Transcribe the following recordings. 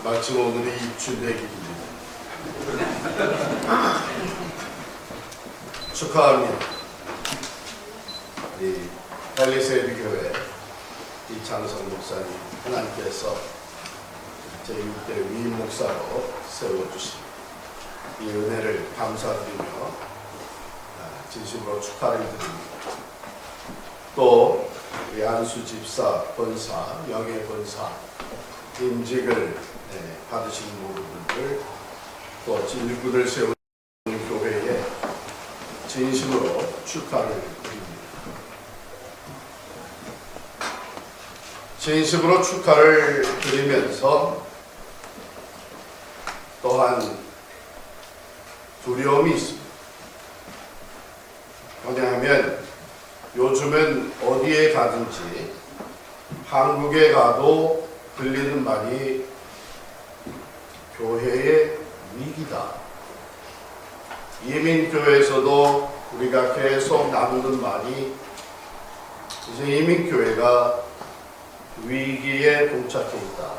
마침 오늘이 입춘대길입니다. 축하합니다. 우리 펠리세이드 교회 이창성 목사님 하나님께서 제6대 위임 목사로 세워주신 이 은혜를 감사드리며 진심으로 축하를 드립니다. 또 우리 안수 집사, 권사, 명예 권사 임직을 받으신 모든 분들, 또 일꾼을 세우는 교회에 진심으로 축하를 드립니다. 진심으로 축하를 드리면서 또한 두려움이 있습니다. 왜냐하면 요즘은 어디에 가든지 한국에 가도 들리는 말이 교회의 위기다. 이민교회에서도 우리가 계속 나누는 말이 이제 이민교회가 위기에 봉착해 있다.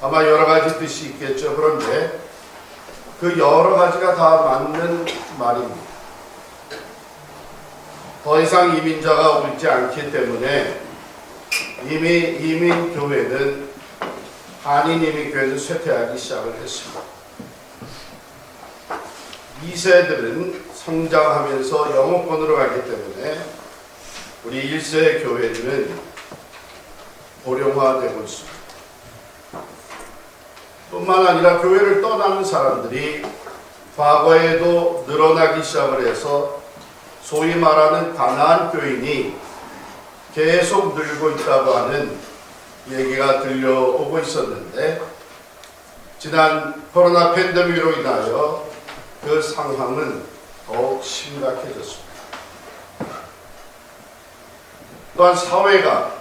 아마 여러 가지 뜻이 있겠죠. 그런데 그 여러 가지가 다 맞는 말입니다. 더 이상 이민자가 오지 않기 때문에 이미 이민교회는 한인 이민교회는 쇠퇴하기 시작을 했습니다. 2세들은 성장하면서 영어권으로 가기 때문에 우리 1세 교회는 고령화되고 있습니다. 뿐만 아니라 교회를 떠나는 사람들이 과거에도 늘어나기 시작을 해서 소위 말하는 가나안 교인이 계속 늘고 있다고 하는 얘기가 들려오고 있었는데, 지난 코로나 팬데믹으로 인하여 그 상황은 더욱 심각해졌습니다. 또한 사회가,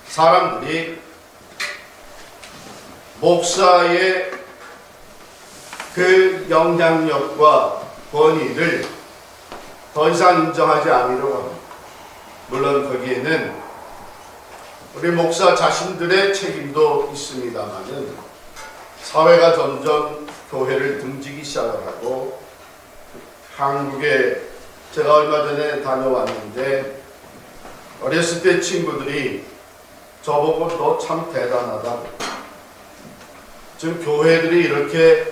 사람들이 목사의 그 영향력과 권위를 더 이상 인정하지 않으려고 합니다. 물론 거기에는 우리 목사 자신들의 책임도 있습니다만은 사회가 점점 교회를 등지기 시작을 하고, 한국에 제가 얼마 전에 다녀왔는데 어렸을 때 친구들이 저보고 너 참 대단하다. 지금 교회들이 이렇게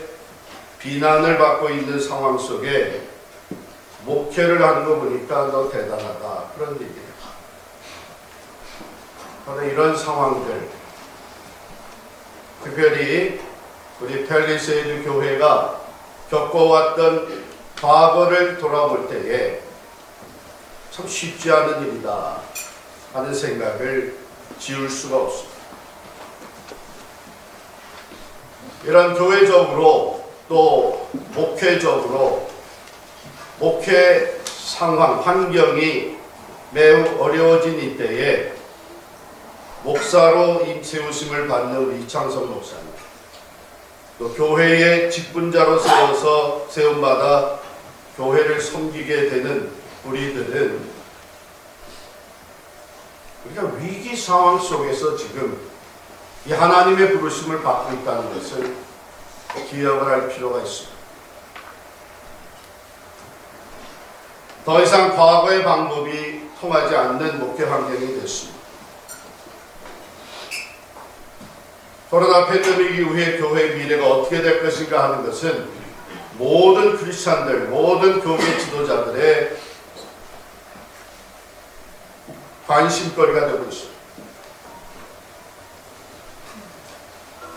비난을 받고 있는 상황 속에 목회를 하는 거 보니까 너 대단하다. 그런 얘기예요. 그런데 이런 상황들, 특별히 우리 펠리세이드 교회가 겪어왔던 과거를 돌아볼 때에 참 쉽지 않은 일이다 하는 생각을 지울 수가 없습니다. 이런 교회적으로 또 목회적으로 목회 상황, 환경이 매우 어려워진 이때에 목사로 세우심을 받는 우리 이창성 목사님, 또 교회의 직분자로 세움받아 교회를 섬기게 되는 우리들은 우리가 위기 상황 속에서 지금 이 하나님의 부르심을 받고 있다는 것을 기억을 할 필요가 있습니다. 더 이상 과거의 방법이 통하지 않는 목회 환경이 됐습니다. 코로나 팬데믹 이후에 교회의 미래가 어떻게 될 것인가 하는 것은 모든 크리스찬들, 모든 교회 지도자들의 관심거리가 되고 있습니다.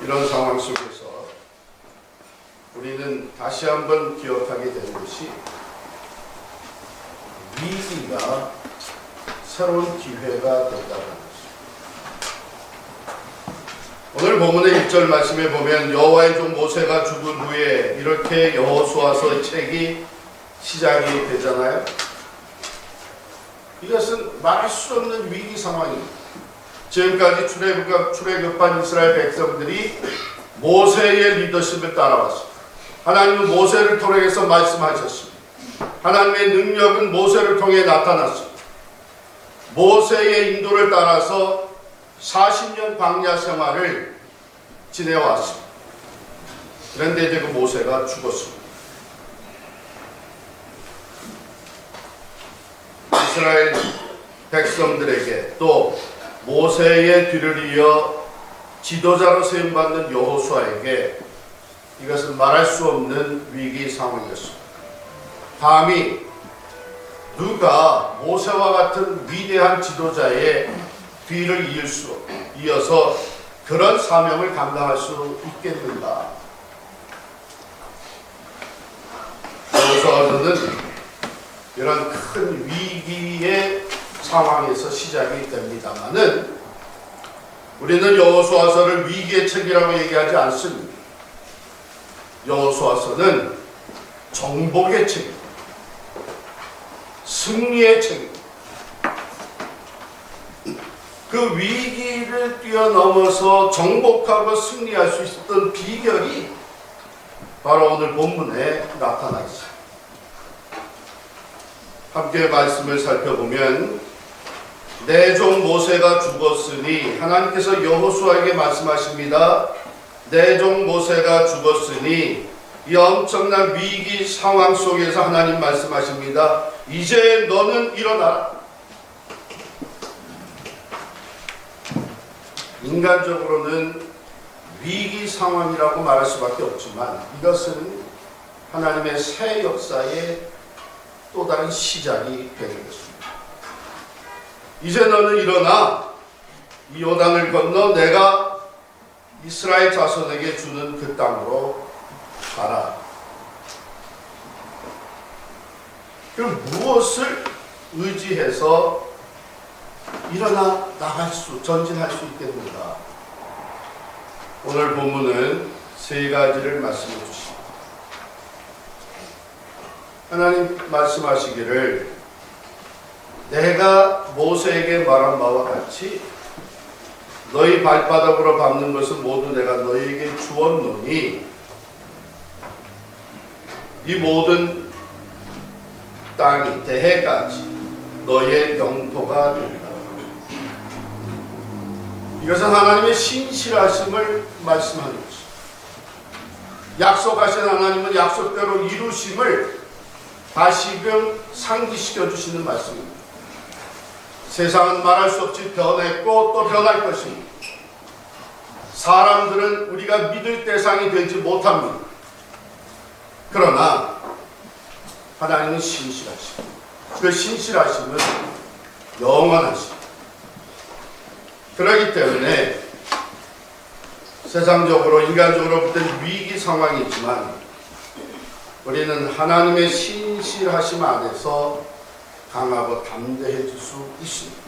이런 상황 속에서 우리는 다시 한번 기억하게 되는 것이 위기가 새로운 기회가 된다는 것입니다. 오늘 본문의 1절 말씀에 보면 여호와의 종 모세가 죽은 후에 이렇게 여호수아서 책이 시작이 되잖아요. 이것은 말할 수 없는 위기 상황입니다. 지금까지 출애굽한 이스라엘 백성들이 모세의 리더십을 따라왔습니다. 하나님은 모세를 통해서 말씀하셨습니다. 하나님의 능력은 모세를 통해 나타났습니다. 모세의 인도를 따라서 40년 광야 생활을 지내왔습니다. 그런데 이제 그 모세가 죽었습니다. 이스라엘 백성들에게 또 모세의 뒤를 이어 지도자로 세움받는 여호수아에게 이것은 말할 수 없는 위기 상황이었습니다. 감히 누가 모세와 같은 위대한 지도자의 뒤를 이어서 그런 사명을 감당할 수 있겠는가? 여호수아서는 이런 큰 위기의 상황에서 시작이 됩니다만은 우리는 여호수아서를 위기의 책이라고 얘기하지 않습니다. 여호수아서는 정복의 책입니다. 승리의 책입니다. 그 위기를 뛰어넘어서 정복하고 승리할 수 있었던 비결이 바로 오늘 본문에 나타나 있습니다. 함께 말씀을 살펴보면 내 종 모세가 죽었으니 하나님께서 여호수아에게 말씀하십니다. 내 종 모세가 죽었으니 이 엄청난 위기 상황 속에서 하나님 말씀하십니다. 이제 너는 일어나라. 인간적으로는 위기 상황이라고 말할 수밖에 없지만 이것은 하나님의 새 역사의 또 다른 시작이 되는 것입니다. 이제 너는 일어나 이 요단을 건너 내가 이스라엘 자손에게 주는 그 땅으로 가라. 그럼 무엇을 의지해서 일어나 전진할 수 있겠는가? 오늘 본문은 세 가지를 말씀해 주십니다. 하나님 말씀하시기를 내가 모세에게 말한 바와 같이 너희 발바닥으로 밟는 것은 모두 내가 너희에게 주었노니 이 모든 땅이 대해까지 너의 영토가 된다. 이것은 하나님의 신실하심을 말씀하는 것입니다. 약속하신 하나님은 약속대로 이루심을 다시금 상기시켜 주시는 말씀입니다. 세상은 말할 수 없이 변했고 또 변할 것입니다. 사람들은 우리가 믿을 대상이 되지 못합니다. 그러나 하나님은 신실하십니다. 그 신실하심은 영원하십니다. 그렇기 때문에 세상적으로 인간적으로 붙은 위기 상황이지만 우리는 하나님의 신실하심 안에서 강하고 담대해질 수 있습니다.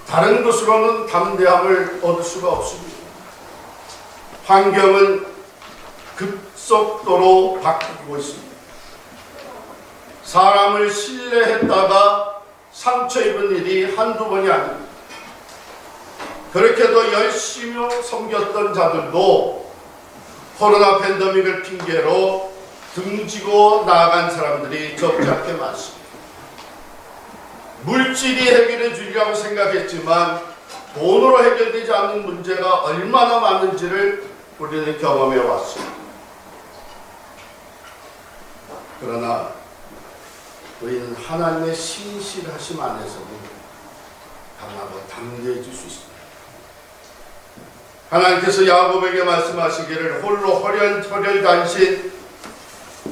다른 것으로는 담대함을 얻을 수가 없습니다. 환경은 급속도로 바뀌고 있습니다. 사람을 신뢰했다가 상처 입은 일이 한두 번이 아닙니다. 그렇게도 열심히 섬겼던 자들도 코로나 팬데믹을 핑계로 등지고 나아간 사람들이 적잖게 많습니다. 물질이 해결해 주리라고 생각했지만 돈으로 해결되지 않는 문제가 얼마나 많은지를 우리는 경험해 왔습니다. 그러나 우리는 하나님의 신실하심 안에서는 강하고 담대해질 수 있습니다. 하나님께서 야곱에게 말씀하시기를 홀로 헐혈단신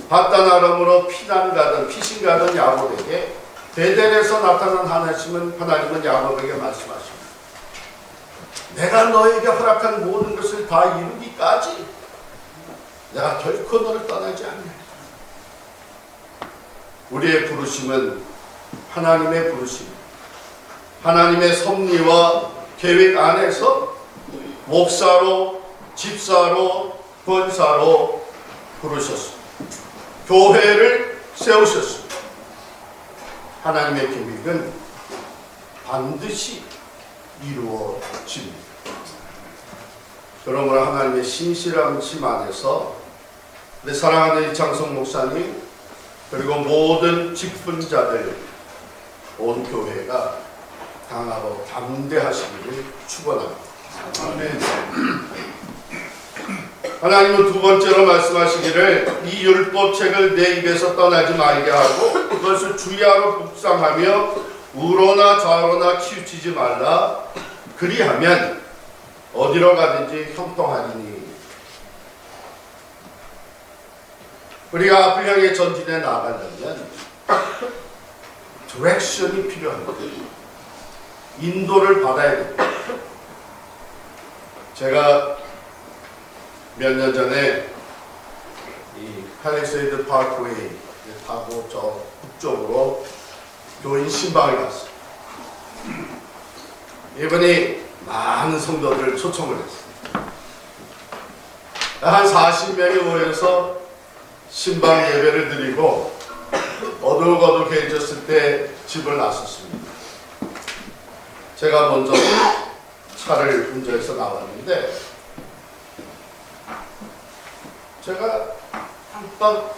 바단 아람으로 피신 가던 야곱에게 베델에서 나타난 하나님은 야곱에게 말씀하십니다. 내가 너에게 허락한 모든 것을 다 이루기까지 내가 결코 너를 떠나지 않네. 우리의 부르심은 하나님의 부르심, 하나님의 섭리와 계획 안에서 목사로, 집사로, 권사로 부르셨습니다. 교회를 세우셨습니다. 하나님의 계획은 반드시 이루어집니다. 그러므로 하나님의 신실함심 안에서 내 사랑하는 이창성 목사님 그리고 모든 직분자들 온 교회가 강하고 담대하시기를 축원합니다. 아멘. 하나님은 두 번째로 말씀하시기를 이 율법책을 내 입에서 떠나지 말게 하고 그것을 주야로 묵상하며 우로나 좌로나 치우치지 말라. 그리하면 어디로 가든지 형통하리니. 우리가 앞을 향해 전진해 나가려면 디렉션이 필요합니다. 인도를 받아야 됩니다. 제가 몇 년 전에 이 팔리세이드 파크웨이 타고 저 북쪽으로 교인 신방을 갔어요. 이분이 많은 성도들을 초청을 했어요. 한 40명이 모여서 신방 예배를 드리고 어둑어둑해졌을 때 집을 나섰습니다. 제가 먼저 차를 운전해서 나왔는데 제가 깜빡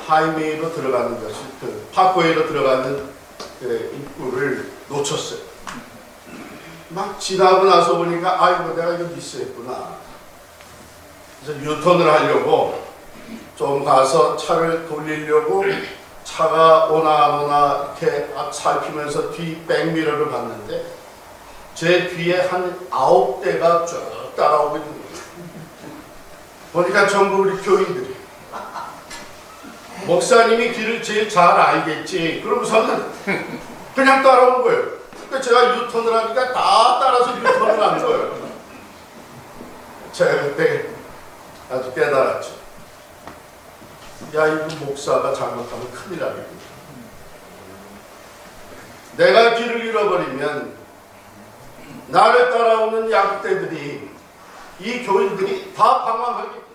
하이웨이로 들어가는 것이 그 파크웨이로 들어가는 그 입구를 놓쳤어요. 막 지나고 나서 보니까 아이고 내가 이거 미스했구나. 그래서 유턴을 하려고 좀 가서 차를 돌리려고 차가 오나 안 오나 이렇게 앞 살피면서 뒤 백미러를 봤는데 제 뒤에 한 9대가 쭉 따라오고 있는 거예요. 보니까 전부 우리 교인들이. 목사님이 길을 제일 잘 알겠지. 그러고서는 그냥 따라온 거예요. 그러니까 제가 유턴을 하니까 다 따라서 유턴을 한 거예요. 제가 그때 아주 깨달았죠. 야, 이거 목사가 잘못하면 큰일 나겠구나. 내가 길을 잃어버리면 나를 따라오는 양떼들이, 이 교인들이 다 방황하겠구나.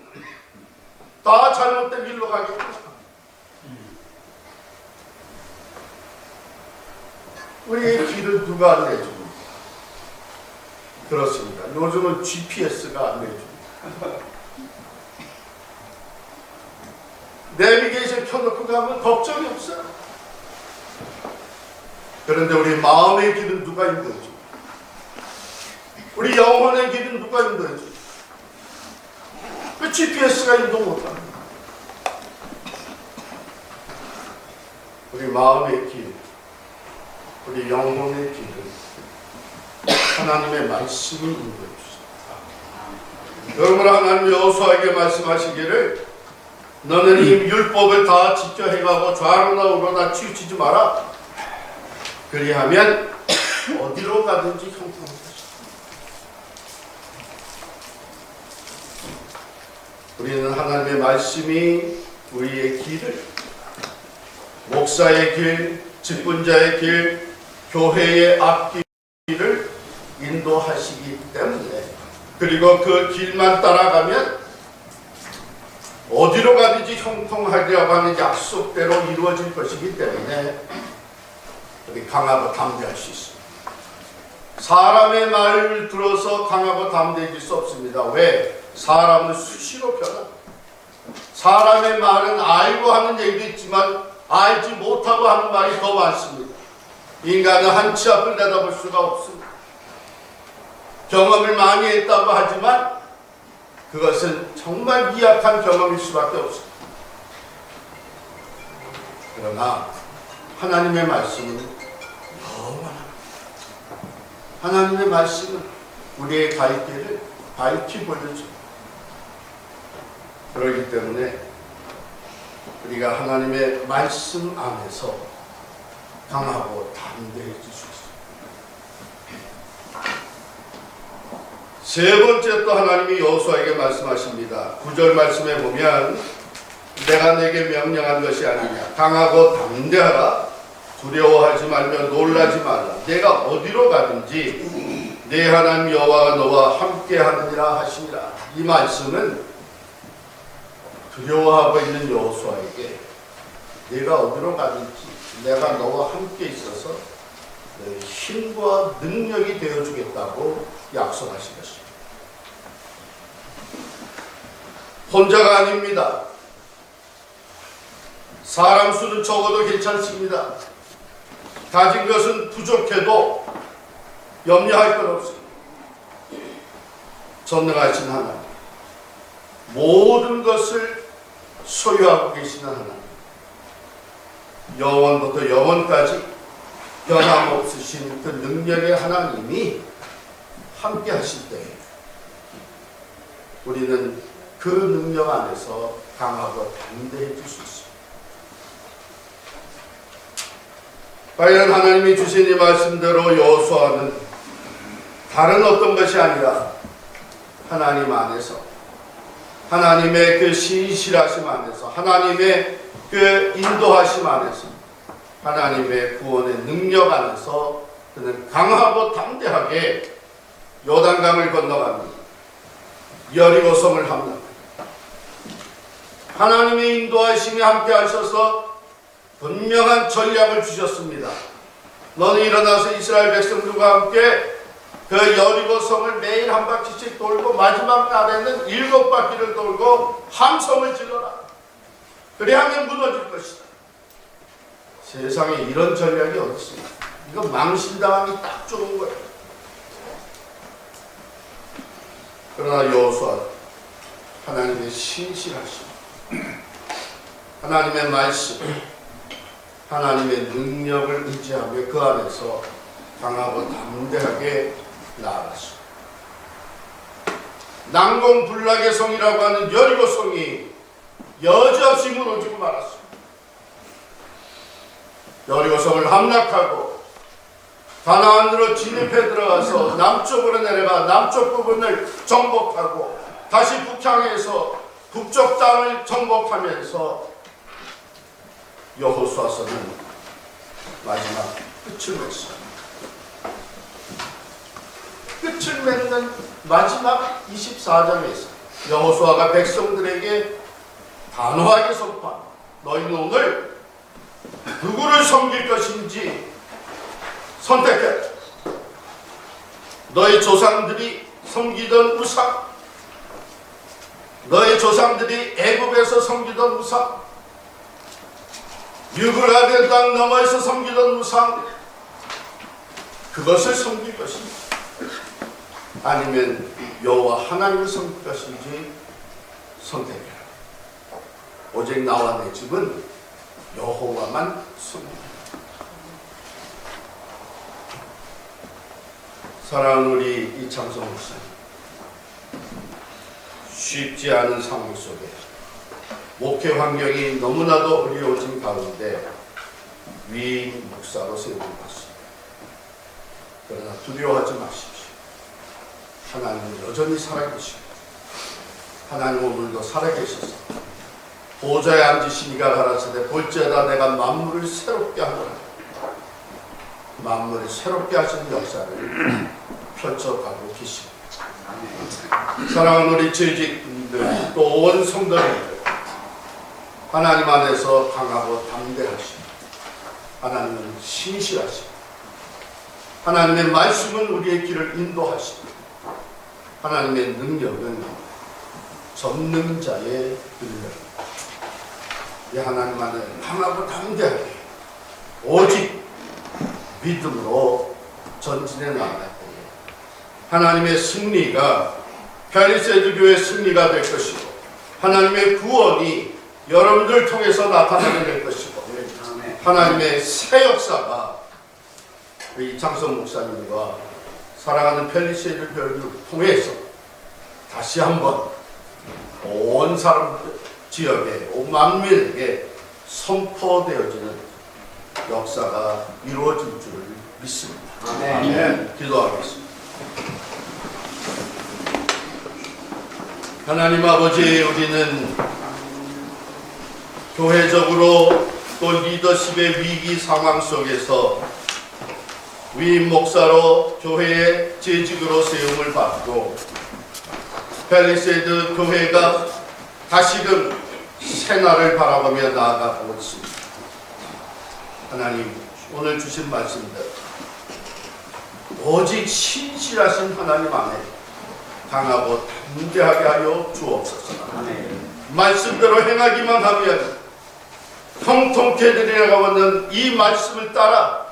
다 잘못된 길로 가겠구나. 우리의 길을 누가 안내줍니까? 그렇습니다. 요즘은 GPS가 안내줍니다. 내비게이션 켜놓고 가면 걱정이 없어요. 그런데 우리 마음의 길은 누가 인도해줍니까? 우리 영혼의 길은 누가 인도해줍니까? 그 GPS가 인도 못합니다. 우리 마음의 길, 우리 영혼의 길은 하나님의 말씀이 인도해 주십니다. 여러분, 하나님 여호수아에게 말씀하시기를 너는 이 율법을 다 지켜 행하고 좌로나 우로나 치우치지 마라. 그리하면 어디로 가든지 형통할 것이다. 우리는 하나님의 말씀이 우리의 길을, 목사의 길, 직분자의 길, 교회의 앞길을 인도하시기 때문에, 그리고 그 길만 따라가면 어디로 가든지 형통하리라고 하는 약속대로 이루어질 것이기 때문에 우리 강하고 담대할 수 있습니다. 사람의 말을 들어서 강하고 담대해질 수 없습니다. 왜? 사람은 수시로 변합니다. 사람의 말은 알고 하는 얘기도 있지만 알지 못하고 하는 말이 더 많습니다. 인간은 한 치 앞을 내다볼 수가 없습니다. 경험을 많이 했다고 하지만 그것은 정말 미약한 경험일 수밖에 없습니다. 그러나 하나님의 말씀은 영원합니다. 하나님의 말씀은 우리의 갈 길을 밝히 보여줍니다. 그렇기 때문에 우리가 하나님의 말씀 안에서 강하고 담대해질 수 있습니다. 세 번째 또 하나님이 여호수아에게 말씀하십니다. 9절 말씀에 보면 내가 내게 명령한 것이 아니냐. 강하고 담대하라. 두려워하지 말며 놀라지 말라. 내가 어디로 가든지 내 하나님 여호와가 너와 함께 하느니라 하시니라. 이 말씀은 두려워하고 있는 여호수아에게 내가 어디로 가든지 내가 너와 함께 있어서 힘과 능력이 되어주겠다고 약속하신 것입니다. 혼자가 아닙니다. 사람 수는 적어도 괜찮습니다. 가진 것은 부족해도 염려할 것 없습니다. 전능하신 하나님, 모든 것을 소유하고 계시는 하나님, 영원부터 영원까지 변함없으신 그 능력의 하나님이 함께 하실 때 우리는 그 능력 안에서 강하고 담대해질 수 있습니다. 과연 하나님이 주신 이 말씀대로 여호수아는 다른 어떤 것이 아니라 하나님 안에서, 하나님의 그 신실하심 안에서, 하나님의 그 인도하심 안에서, 하나님의 구원의 능력 안에서 그는 강하고 담대하게 요단강을 건너갑니다. 여리고성을 함락합니다. 하나님의 인도하심이 함께 하셔서 분명한 전략을 주셨습니다. 너는 일어나서 이스라엘 백성들과 함께 그 여리고성을 매일 한 바퀴씩 돌고 마지막 날에는 7바퀴를 돌고 함성을 질러라. 그래야만 무너질 것이다. 세상에 이런 전략이 어디 있습니까? 이거 망신당하기 딱 좋은 거예요. 그러나 여호수아, 하나님의 신실하심, 하나님의 말씀, 하나님의 능력을 의지하며 그 안에서 강하고 담대하게 나아갔습니다. 난공불락의 성이라고 하는 여리고성이 여지없이 무너지고 말았습니다. 여리고성을 함락하고 가나안으로 진입해 들어가서 남쪽으로 내려가 남쪽 부분을 정복하고 다시 북향해서 북쪽 땅을 정복하면서 여호수아서는 마지막 끝을 맺습니다. 끝을 맺는 마지막 24장에서 여호수아가 백성들에게 단호하게 선포합니다. 너희는 오늘 누구를 섬길 것인지 선택해. 너희 조상들이 섬기던 우상, 너희 조상들이 애굽에서 섬기던 우상, 유브라데 땅 너머에서 섬기던 우상, 그것을 섬길 것인지 아니면 여호와 하나님을 섬길 것인지 선택해라. 오직 나와 내 집은 여호와만 섬기라. 사랑하는 우리 이창성 목사님, 쉽지 않은 상황 속에 목회 환경이 너무나도 어려워진 가운데 위임 목사로 세움받습니다. 그러나 두려워하지 마십시오. 하나님은 여전히 살아계시고 하나님 오늘도 살아계셔서 보좌에 앉으시니가 가라사대 볼지어다 내가 만물을 새롭게 하노라. 만물을 새롭게 하시는 역사를 펼쳐가고 계십니다. 사랑하는 우리 재직분들 또 온 성도님들, 하나님 안에서 강하고 담대하시고 하나님은 신실하시고 하나님의 말씀은 우리의 길을 인도하시고 하나님의 능력은 전능자의 능력입니다. 이 하나님 안에 강하고 담대하게 오직 믿음으로 전진해 나갈 때에 하나님의 승리가 펠리세드 교회의 승리가 될 것이고 하나님의 구원이 여러분들 통해서 나타나게 될 것이고 하나님의 새 역사가 이창성 목사님과 사랑하는 펠리세드 교회를 통해서 다시 한번 온 사람들 지역에 온 만민에게 선포되어지는 역사가 이루어질 줄을 믿습니다. 아멘. 기도하겠습니다. 하나님 아버지, 우리는 교회적으로 또 리더십의 위기 상황 속에서 위임 목사로 교회의 재직으로 세움을 받고 펠리세드 교회가 다시금 새날을 바라보며 나아가고 있습니다. 하나님, 오늘 주신 말씀대로 오직 신실하신 하나님 안에 강하고 담대하게 하여 주옵소서. 말씀대로 행하기만 하면 통통케 내려가는 이 말씀을 따라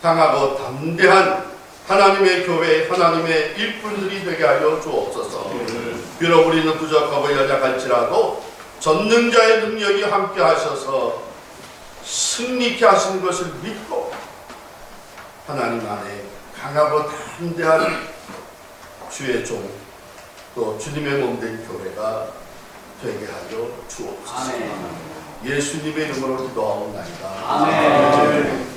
강하고 담대한 하나님의 교회, 하나님의 일꾼들이 되게 하여 주옵소서. 비록 우리는 부족하고 연약할지라도 전능자의 능력이 함께 하셔서 승리케 하시는 것을 믿고 하나님 안에 강하고 담대한 주의 종, 또 주님의 몸된 교회가 되게 하여 주옵소서. 예수님의 이름으로 기도하옵나이다. 아멘.